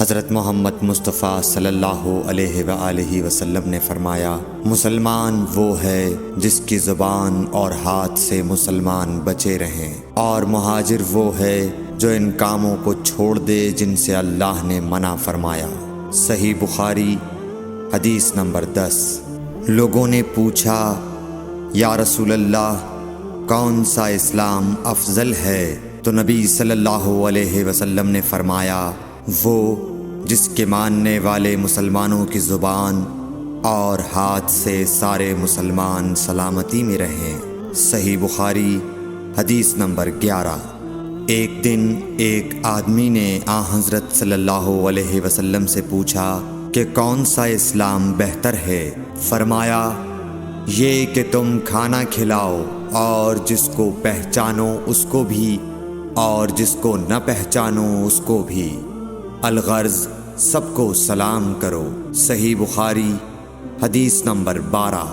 حضرت محمد مصطفیٰ صلی اللہ علیہ وآلہ وسلم نے فرمایا، مسلمان وہ ہے جس کی زبان اور ہاتھ سے مسلمان بچے رہیں، اور مہاجر وہ ہے جو ان کاموں کو چھوڑ دے جن سے اللہ نے منع فرمایا۔ صحیح بخاری حدیث نمبر 10۔ لوگوں نے پوچھا، یا رسول اللہ، کون سا اسلام افضل ہے؟ تو نبی صلی اللہ علیہ وسلم نے فرمایا، وہ جس کے ماننے والے مسلمانوں کی زبان اور ہاتھ سے سارے مسلمان سلامتی میں رہیں۔ صحیح بخاری حدیث نمبر 11۔ ایک دن ایک آدمی نے حضرت صلی اللہ علیہ وسلم سے پوچھا کہ کون سا اسلام بہتر ہے؟ فرمایا، یہ کہ تم کھانا کھلاؤ اور جس کو پہچانو اس کو بھی اور جس کو نہ پہچانو اس کو بھی، الغرض سب کو سلام کرو۔ صحیح بخاری حدیث نمبر 12۔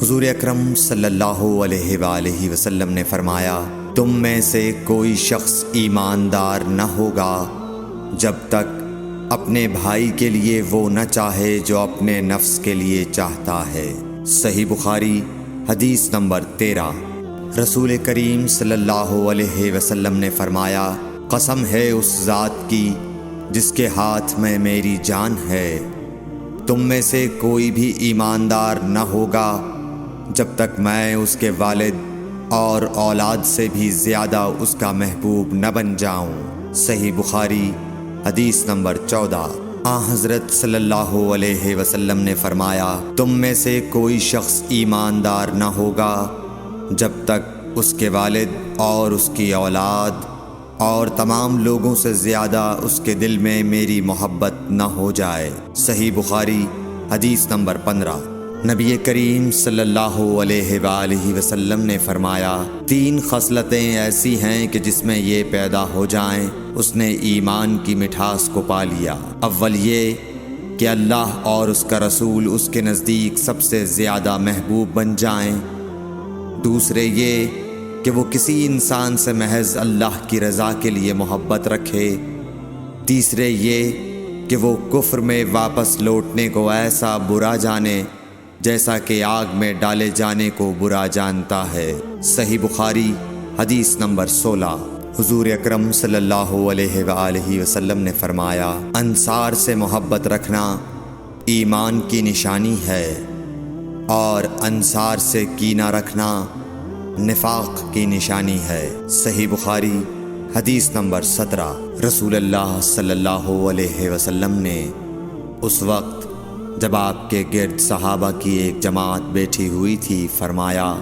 حضور اکرم صلی اللہ علیہ وآلہ وسلم نے فرمایا، تم میں سے کوئی شخص ایماندار نہ ہوگا جب تک اپنے بھائی کے لیے وہ نہ چاہے جو اپنے نفس کے لیے چاہتا ہے۔ صحیح بخاری حدیث نمبر 13۔ رسول کریم صلی اللہ علیہ وسلم نے فرمایا، قسم ہے اس ذات کی جس کے ہاتھ میں میری جان ہے، تم میں سے کوئی بھی ایماندار نہ ہوگا جب تک میں اس کے والد اور اولاد سے بھی زیادہ اس کا محبوب نہ بن جاؤں۔ صحیح بخاری حدیث نمبر 14۔ حضرت صلی اللہ علیہ وسلم نے فرمایا، تم میں سے کوئی شخص ایماندار نہ ہوگا جب تک اس کے والد اور اس کی اولاد اور تمام لوگوں سے زیادہ اس کے دل میں میری محبت نہ ہو جائے۔ صحیح بخاری حدیث نمبر 15۔ نبی کریم صلی اللہ علیہ وآلہ وسلم نے فرمایا، 3 خصلتیں ایسی ہیں کہ جس میں یہ پیدا ہو جائیں اس نے ایمان کی مٹھاس کو پا لیا۔ اول یہ کہ اللہ اور اس کا رسول اس کے نزدیک سب سے زیادہ محبوب بن جائیں، دوسرے یہ کہ وہ کسی انسان سے محض اللہ کی رضا کے لیے محبت رکھے، تیسرے یہ کہ وہ کفر میں واپس لوٹنے کو ایسا برا جانے جیسا کہ آگ میں ڈالے جانے کو برا جانتا ہے۔ صحیح بخاری حدیث نمبر 16۔ حضور اکرم صلی اللہ علیہ وآلہ وسلم نے فرمایا، انصار سے محبت رکھنا ایمان کی نشانی ہے اور انصار سے کینہ رکھنا نفاق کی نشانی ہے۔ صحیح بخاری حدیث نمبر 17۔ رسول اللہ صلی اللہ علیہ وسلم نے اس وقت جب آپ کے گرد صحابہ کی ایک جماعت بیٹھی ہوئی تھی فرمایا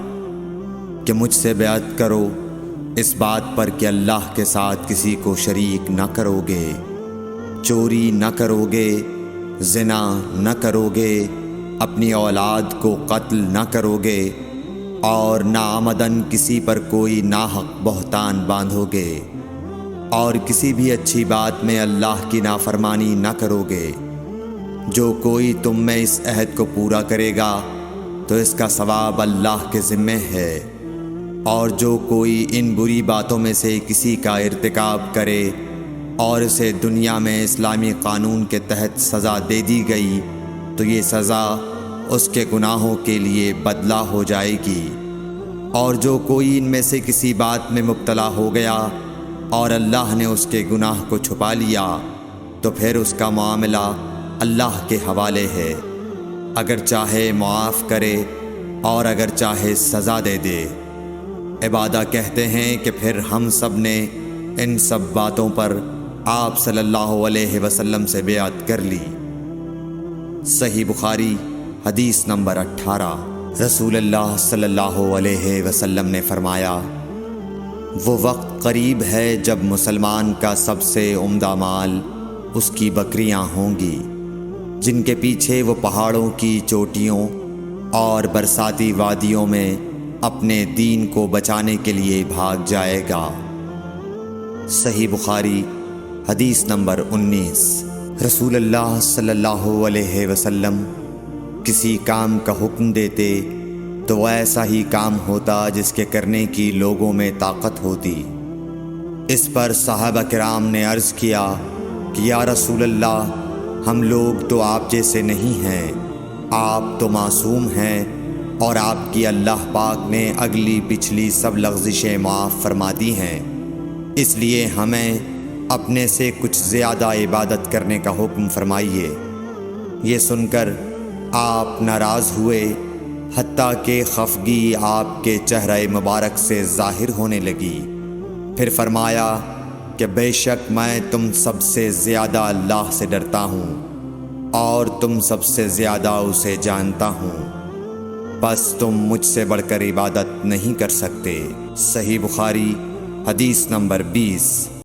کہ مجھ سے بیعت کرو اس بات پر کہ اللہ کے ساتھ کسی کو شریک نہ کرو گے، چوری نہ کرو گے، زنا نہ کرو گے، اپنی اولاد کو قتل نہ کرو گے، اور ناعمدن کسی پر کوئی ناحق بہتان باندھو گے، اور کسی بھی اچھی بات میں اللہ کی نافرمانی نہ کرو گے۔ جو کوئی تم میں اس عہد کو پورا کرے گا تو اس کا ثواب اللہ کے ذمے ہے، اور جو کوئی ان بری باتوں میں سے کسی کا ارتکاب کرے اور اسے دنیا میں اسلامی قانون کے تحت سزا دے دی گئی تو یہ سزا اس کے گناہوں کے لیے بدلہ ہو جائے گی، اور جو کوئی ان میں سے کسی بات میں مبتلا ہو گیا اور اللہ نے اس کے گناہ کو چھپا لیا تو پھر اس کا معاملہ اللہ کے حوالے ہے، اگر چاہے معاف کرے اور اگر چاہے سزا دے دے۔ عبادہ کہتے ہیں کہ پھر ہم سب نے ان سب باتوں پر آپ صلی اللہ علیہ وسلم سے بیعت کر لی۔ صحیح بخاری حدیث نمبر 18۔ رسول اللہ صلی اللہ علیہ وسلم نے فرمایا، وہ وقت قریب ہے جب مسلمان کا سب سے عمدہ مال اس کی بکریاں ہوں گی، جن کے پیچھے وہ پہاڑوں کی چوٹیوں اور برساتی وادیوں میں اپنے دین کو بچانے کے لیے بھاگ جائے گا۔ صحیح بخاری حدیث نمبر 19۔ رسول اللہ صلی اللہ علیہ وسلم کسی کام کا حکم دیتے تو وہ ایسا ہی کام ہوتا جس کے کرنے کی لوگوں میں طاقت ہوتی۔ اس پر صحابہ کرام نے عرض کیا، کہ یا رسول اللہ، ہم لوگ تو آپ جیسے نہیں ہیں، آپ تو معصوم ہیں اور آپ کی اللہ پاک نے اگلی پچھلی سب لغزشیں معاف فرما دی ہیں، اس لیے ہمیں اپنے سے کچھ زیادہ عبادت کرنے کا حکم فرمائیے۔ یہ سن کر آپ ناراض ہوئے، حتیٰ کہ خفگی آپ کے چہرہ مبارک سے ظاہر ہونے لگی۔ پھر فرمایا کہ بے شک میں تم سب سے زیادہ اللہ سے ڈرتا ہوں اور تم سب سے زیادہ اسے جانتا ہوں، بس تم مجھ سے بڑھ کر عبادت نہیں کر سکتے۔ صحیح بخاری حدیث نمبر 20۔